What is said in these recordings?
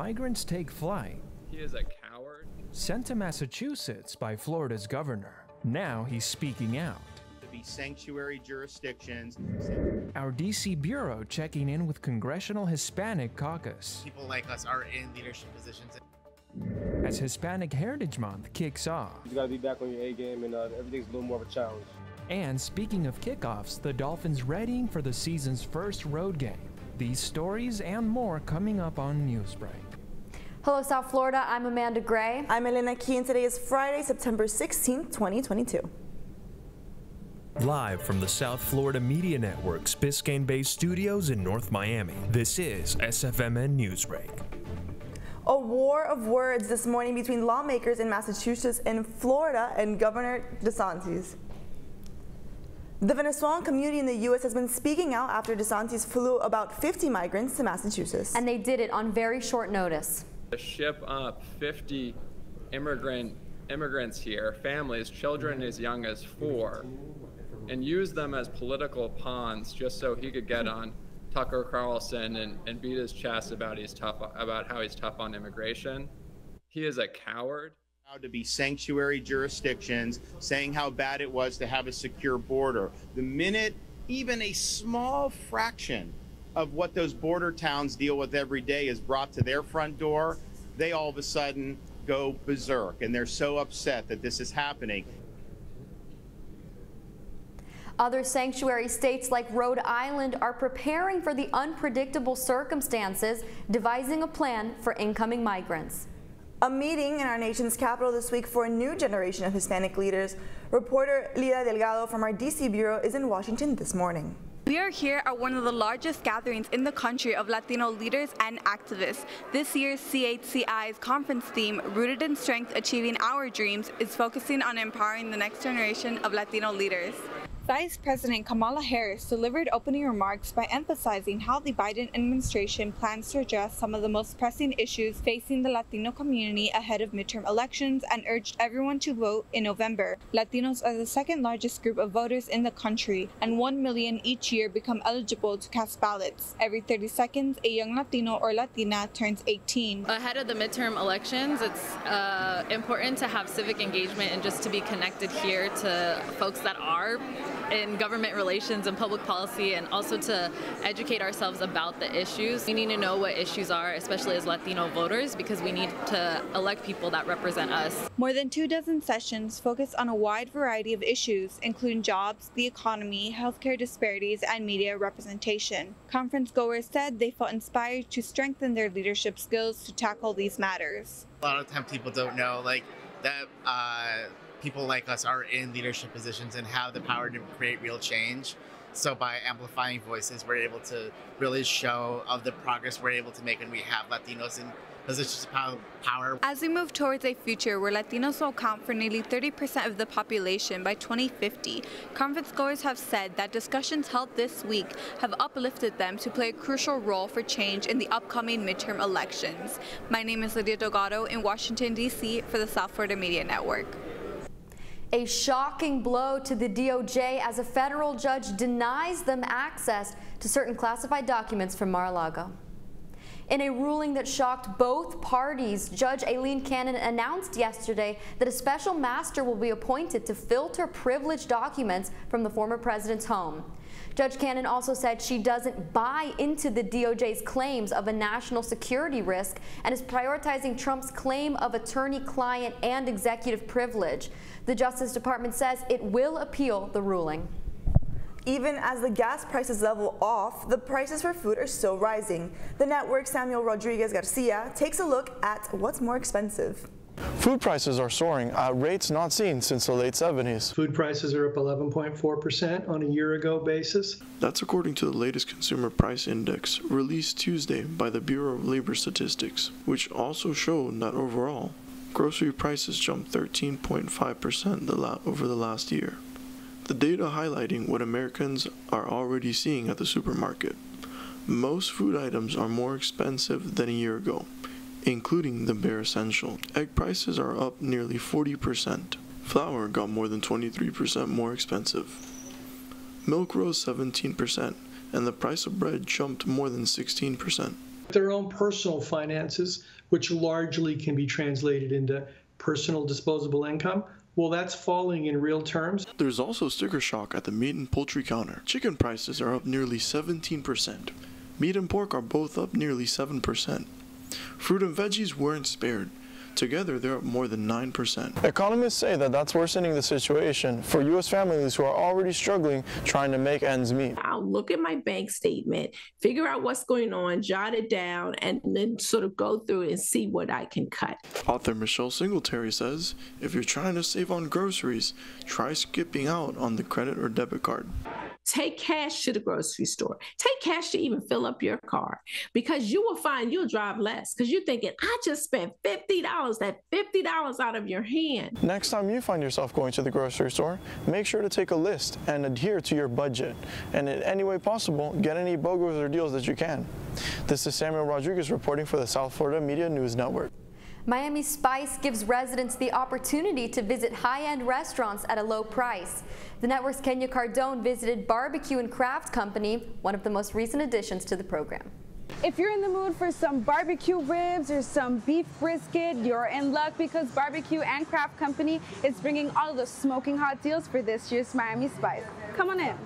migrants take flight. He is a coward. Sent to Massachusetts by Florida's governor. Now he's speaking out. To be sanctuary jurisdictions. Our DC bureau checking in with Congressional Hispanic Caucus. People like us are in leadership positions. As Hispanic Heritage Month kicks off. You gotta be back on your A game, and everything's a little more of a challenge. And speaking of kickoffs, the Dolphins readying for the season's first road game. These stories and more coming up on Newsbreak. Hello, South Florida. I'm Amanda Gray. I'm Elena Key, and today is Friday, September 16th, 2022. Live from the South Florida Media Network's Biscayne-based studios in North Miami, this is SFMN Newsbreak. A war of words this morning between lawmakers in Massachusetts and Florida and Governor DeSantis. The Venezuelan community in the U.S. has been speaking out after DeSantis flew about 50 migrants to Massachusetts. And they did it on very short notice. To ship up 50 immigrants here, families, children as young as 4, and use them as political pawns just so he could get on Tucker Carlson and beat his chest about how he's tough on immigration. He is a coward. To be sanctuary jurisdictions, saying how bad it was to have a secure border. The minute even a small fraction of what those border towns deal with every day is brought to their front door, they all of a sudden go berserk, and they're so upset that this is happening. Other sanctuary states like Rhode Island are preparing for the unpredictable circumstances, devising a plan for incoming migrants. A meeting in our nation's capital this week for a new generation of Hispanic leaders. Reporter Lida Delgado from our DC bureau is in Washington this morning. We are here at one of the largest gatherings in the country of Latino leaders and activists. This year's CHCI's conference theme, Rooted in Strength, Achieving Our Dreams, is focusing on empowering the next generation of Latino leaders. Vice President Kamala Harris delivered opening remarks by emphasizing how the Biden administration plans to address some of the most pressing issues facing the Latino community ahead of midterm elections and urged everyone to vote in November. Latinos are the second largest group of voters in the country, and 1 million each year become eligible to cast ballots. Every 30 seconds, a young Latino or Latina turns 18. Ahead of the midterm elections, it's important to have civic engagement and just to be connected here to folks that are in government relations and public policy, and also to educate ourselves about the issues. We need to know what issues are, especially as Latino voters, because we need to elect people that represent us. More than 24 sessions focus on a wide variety of issues, including jobs, the economy, healthcare disparities, and media representation. Conference goers said they felt inspired to strengthen their leadership skills to tackle these matters. A lot of times people don't know that people like us are in leadership positions and have the power to create real change. So by amplifying voices, we're able to really show of the progress we're able to make when we have Latinos in positions of power. As we move towards a future where Latinos will account for nearly 30% of the population by 2050, conference goers have said that discussions held this week have uplifted them to play a crucial role for change in the upcoming midterm elections. My name is Lydia Delgado in Washington, D.C. for the South Florida Media Network. A shocking blow to the DOJ as a federal judge denies them access to certain classified documents from Mar-a-Lago. In a ruling that shocked both parties, Judge Aileen Cannon announced yesterday that a special master will be appointed to filter privileged documents from the former president's home. Judge Cannon also said she doesn't buy into the DOJ's claims of a national security risk and is prioritizing Trump's claim of attorney-client and executive privilege. The Justice Department says it will appeal the ruling. Even as the gas prices level off, the prices for food are still rising. The network's Samuel Rodriguez Garcia takes a look at what's more expensive. Food prices are soaring at rates not seen since the late 70s. Food prices are up 11.4% on a year-ago basis. That's according to the latest Consumer Price Index released Tuesday by the Bureau of Labor Statistics, which also showed that overall, grocery prices jumped 13.5% over the last year. The data highlighting what Americans are already seeing at the supermarket. Most food items are more expensive than a year ago, including the bare essential. Egg prices are up nearly 40%. Flour got more than 23% more expensive. Milk rose 17%, and the price of bread jumped more than 16%. Their own personal finances which largely can be translated into personal disposable income. Well, that's falling in real terms. There's also sticker shock at the meat and poultry counter. Chicken prices are up nearly 17%. Meat and pork are both up nearly 7%. Fruit and veggies weren't spared. Together, they're up more than 9%. Economists say that that's worsening the situation for U.S. families who are already struggling trying to make ends meet. I'll look at my bank statement, figure out what's going on, jot it down, and then sort of go through it and see what I can cut. Author Michelle Singletary says, if you're trying to save on groceries, try skipping out on the credit or debit card. Take cash to the grocery store. Take cash to even fill up your car, because you will find you'll drive less because you're thinking, I just spent $50. That $50 out of your hand. Next time you find yourself going to the grocery store, make sure to take a list and adhere to your budget. And in any way possible, get any BOGOs or deals that you can. This is Samuel Rodriguez reporting for the South Florida Media News Network. Miami Spice gives residents the opportunity to visit high-end restaurants at a low price. The network's Kenya Cardone visited Barbecue and Craft Company, one of the most recent additions to the program. If you're in the mood for some barbecue ribs or some beef brisket, you're in luck, because Barbecue and Craft Company is bringing all of the smoking hot deals for this year's Miami Spice. Come on in.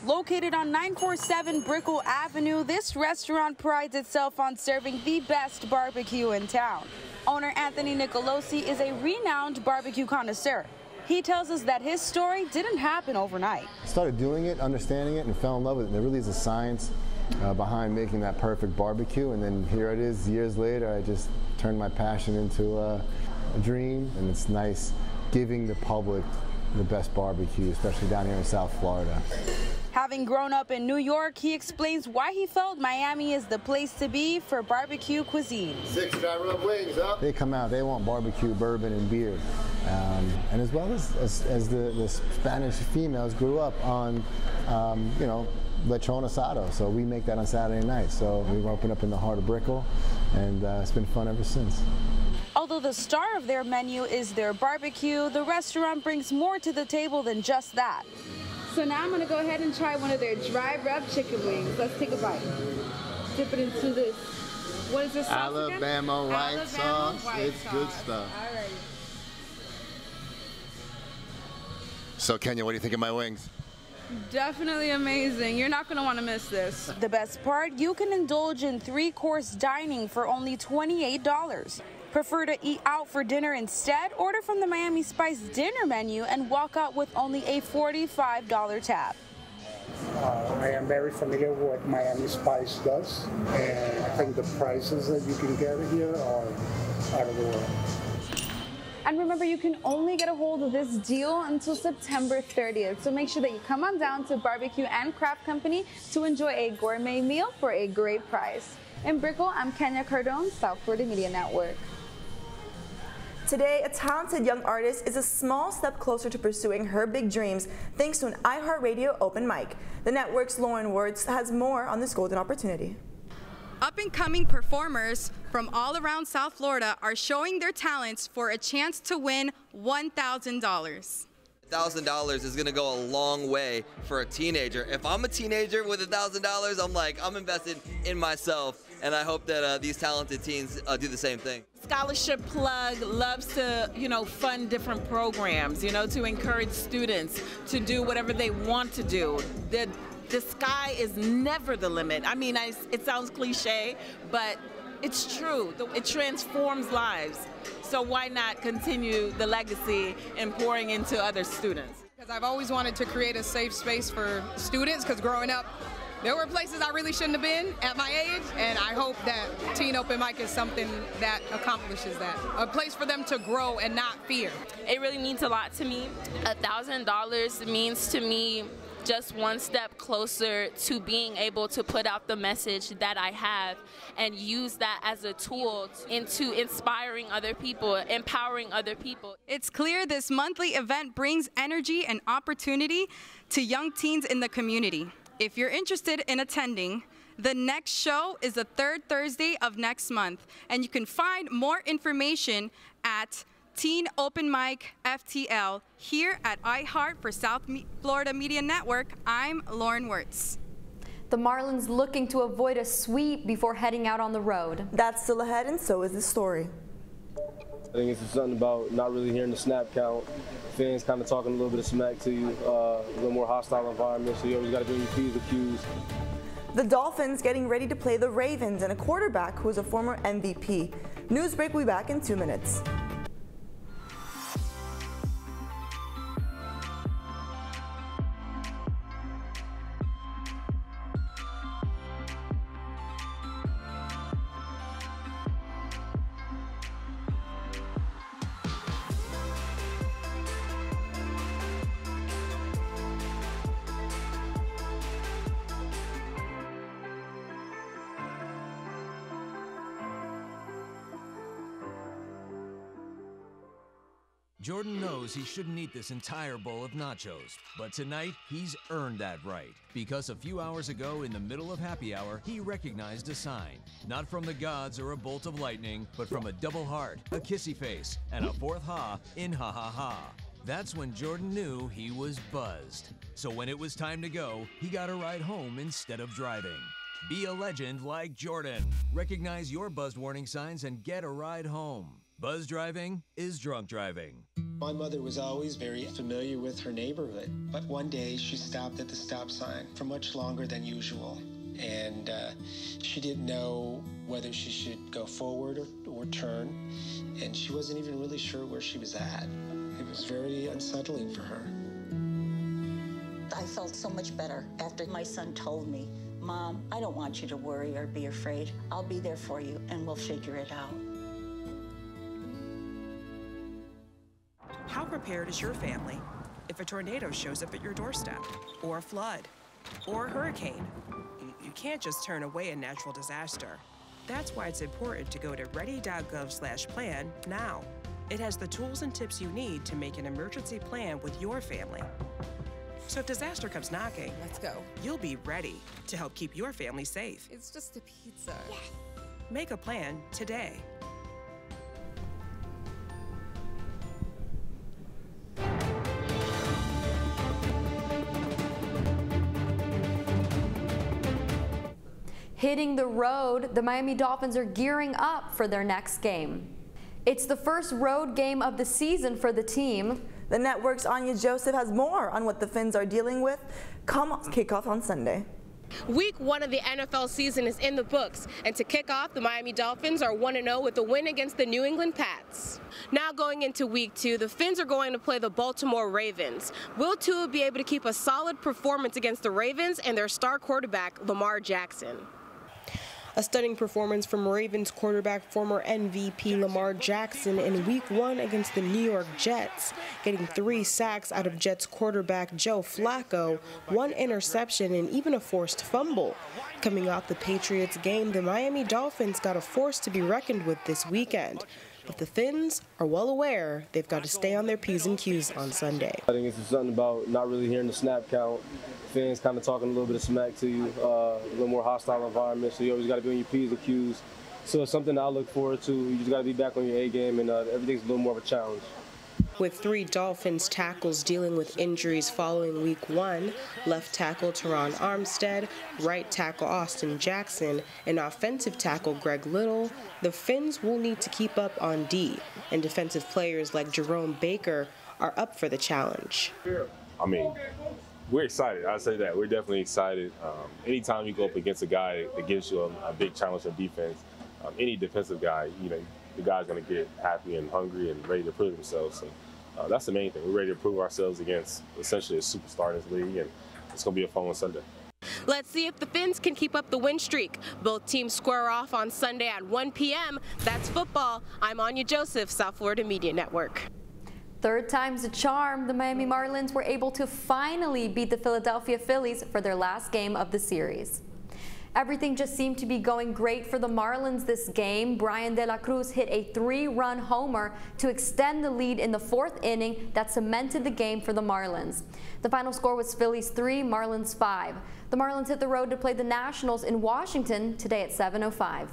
Located on 947 Brickell Avenue, this restaurant prides itself on serving the best barbecue in town. Owner Anthony Nicolosi is a renowned barbecue connoisseur. He tells us that his story didn't happen overnight. Started doing it, understanding it, and fell in love with it. There really is a science behind making that perfect barbecue, and then here it is years later. I just turned my passion into a dream, and it's nice giving the public the best barbecue, especially down here in South Florida. Having grown up in New York, he explains why he felt Miami is the place to be for barbecue cuisine. 6 dry rub wings up. They come out, they want barbecue, bourbon, and beer. And as well as the Spanish females grew up on, you know, lechon asado. So we make that on Saturday night. So we opened up in the heart of Brickell, and it's been fun ever since. Although the star of their menu is their barbecue, the restaurant brings more to the table than just that. So now I'm going to go ahead and try one of their dry rub chicken wings. Let's take a bite. Dip it into this. What is this sauce Alabama again? white sauce. It's good stuff. All right. So Kenya, what do you think of my wings? Definitely amazing. You're not going to want to miss this. The best part, you can indulge in 3-course dining for only $28. Prefer to eat out for dinner instead? Order from the Miami Spice dinner menu and walk out with only a $45 tab. I am very familiar with what Miami Spice does, and I think the prices that you can get here are out of the world. And remember, you can only get a hold of this deal until September 30th. So make sure that you come on down to Barbecue and Craft Company to enjoy a gourmet meal for a great price. In Brickell, I'm Kenya Cardone, South Florida Media Network. Today, a talented young artist is a small step closer to pursuing her big dreams thanks to an iHeartRadio open mic. The network's Lauren Wirtz has more on this golden opportunity. Up-and-coming performers from all around South Florida are showing their talents for a chance to win $1,000. $1,000 is going to go a long way for a teenager. If I'm a teenager with $1,000, I'm invested in myself, and I hope that these talented teens do the same thing. Scholarship Plug loves to, fund different programs, to encourage students to do whatever they want to do. The sky is never the limit. I mean, it sounds cliche, but it's true. It transforms lives. So why not continue the legacy and pouring into other students? Because I've always wanted to create a safe space for students, because growing up, there were places I really shouldn't have been at my age, and I hope that Teen Open Mic is something that accomplishes that. A place for them to grow and not fear. It really means a lot to me. $1,000 means to me just one step closer to being able to put out the message that I have and use that as a tool into inspiring other people, empowering other people. It's clear this monthly event brings energy and opportunity to young teens in the community. If you're interested in attending, the next show is the third Thursday of next month, and you can find more information at Teen Open Mic FTL here at iHeart for South Florida Media Network. I'm Lauren Wirtz. The Marlins looking to avoid a sweep before heading out on the road. That's still ahead, and so is the story. I think it's just something about not really hearing the snap count. Fans kind of talking a little bit of smack to you, a little more hostile environment, so you always got to be on your P's and Q's. The Dolphins getting ready to play the Ravens and a quarterback who is a former MVP. Newsbreak will be back in 2 minutes. Jordan knows he shouldn't eat this entire bowl of nachos, but tonight he's earned that right, because a few hours ago in the middle of happy hour, he recognized a sign, not from the gods or a bolt of lightning, but from a double heart, a kissy face, and a fourth ha in ha ha ha. That's when Jordan knew he was buzzed. So when it was time to go, he got a ride home instead of driving. Be a legend like Jordan. Recognize your buzzed warning signs and get a ride home. Buzz driving is drunk driving. My mother was always very familiar with her neighborhood, but one day she stopped at the stop sign for much longer than usual, and she didn't know whether she should go forward or turn, and she wasn't even really sure where she was at. It was very unsettling for her. I felt so much better after my son told me, "Mom, I don't want you to worry or be afraid. I'll be there for you, and we'll figure it out." How prepared is your family if a tornado shows up at your doorstep, or a flood, or a hurricane? You can't just turn away a natural disaster. That's why it's important to go to ready.gov/plan now. It has the tools and tips you need to make an emergency plan with your family. So if disaster comes knocking, let's go. You'll be ready to help keep your family safe. It's just a pizza. Yes. Make a plan today. Hitting the road, the Miami Dolphins are gearing up for their next game. It's the first road game of the season for the team. The network's Anya Joseph has more on what the Fins are dealing with. Kickoff on Sunday. Week 1 of the NFL season is in the books, and to kick off, the Miami Dolphins are 1-0 with a win against the New England Pats. Now going into Week 2, the Fins are going to play the Baltimore Ravens. Will Tua be able to keep a solid performance against the Ravens and their star quarterback, Lamar Jackson? A stunning performance from Ravens quarterback former MVP Lamar Jackson in Week 1 against the New York Jets, getting 3 sacks out of Jets quarterback Joe Flacco, 1 interception, and even a forced fumble. Coming off the Patriots game, the Miami Dolphins got a force to be reckoned with this weekend. But the Fins are well aware they've got to stay on their P's and Q's on Sunday. I think it's just something about not really hearing the snap count. Fans kind of talking a little bit of smack to you, a little more hostile environment, so you always got to be on your P's and Q's. So it's something I look forward to. You just got to be back on your A game, and everything's a little more of a challenge. With 3 Dolphins tackles dealing with injuries following Week 1, left tackle Teron Armstead, right tackle Austin Jackson, and offensive tackle Greg Little, the Fins will need to keep up on D, and defensive players like Jerome Baker are up for the challenge. I mean, we're excited. I say that. We're definitely excited. Anytime you go up against a guy that gives you a big challenge on defense, any defensive guy, the guy's going to get happy and hungry and ready to prove themselves. So that's the main thing. We're ready to prove ourselves against essentially a superstar in this league, and it's going to be a fun one Sunday. Let's see if the Fins can keep up the win streak. Both teams square off on Sunday at 1 p.m. That's football. I'm Anya Joseph, South Florida Media Network. Third time's a charm. The Miami Marlins were able to finally beat the Philadelphia Phillies for their last game of the series. Everything just seemed to be going great for the Marlins this game. Brian De La Cruz hit a 3-run homer to extend the lead in the 4th inning that cemented the game for the Marlins. The final score was Phillies 3, Marlins 5. The Marlins hit the road to play the Nationals in Washington today at 7:05.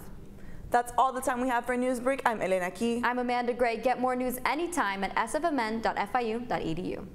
That's all the time we have for Newsbreak. I'm Elena Key. I'm Amanda Gray. Get more news anytime at sfmn.fiu.edu.